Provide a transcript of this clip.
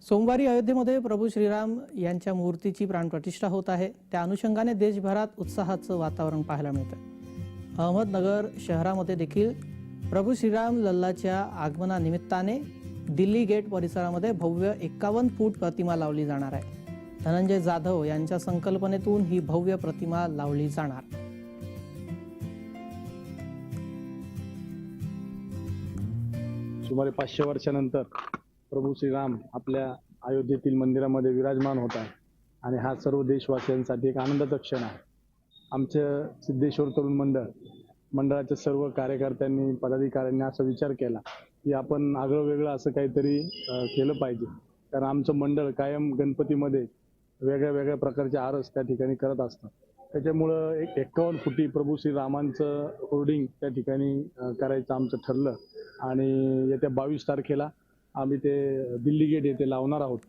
सोमवारी अयोध्येमध्ये प्रभू श्रीराम यांच्या मूर्तीची प्राणप्रतिष्ठा होत आहे। त्या अनुषंगाने देशभरात उत्साहाचं वातावरण पाहायला मिळतं। अहमदनगर शहरामध्ये देखील प्रभू श्रीराम लल्लाच्या आगमनानिमित्ताने दिल्ली गेट परिसरामध्ये भव्य 51 फूट प्रतिमा लावली जाणार आहे। धनंजय जाधव यांच्या संकल्पनेतून ही भव्य प्रतिमा लावली जाणार। सुमारे 500 वर्षानंतर प्रभू श्रीराम आपल्या अयोध्येतील मंदिरामध्ये विराजमान होत आहे आणि हा सर्व देशवासियांसाठी एक आनंदाचा क्षण आहे। आमच्या सिद्धेश्वर तरुण मंडळाच्या सर्व कार्यकर्त्यांनी पदाधिकाऱ्यांनी असा विचार केला की आपण आगळं वेगळं असं काहीतरी केलं पाहिजे, कारण आमचं मंडळ कायम गणपतीमध्ये वेगळ्या वेगळ्या प्रकारचे आरस त्या ठिकाणी करत असतं। त्याच्यामुळं एक 51 फुटी प्रभू श्रीरामांचं होर्डिंग त्या ठिकाणी करायचं आमचं ठरलं आणि येत्या 22 तारखेला आम्ही ते दिल्ली गेट येथे लावणार आहोत।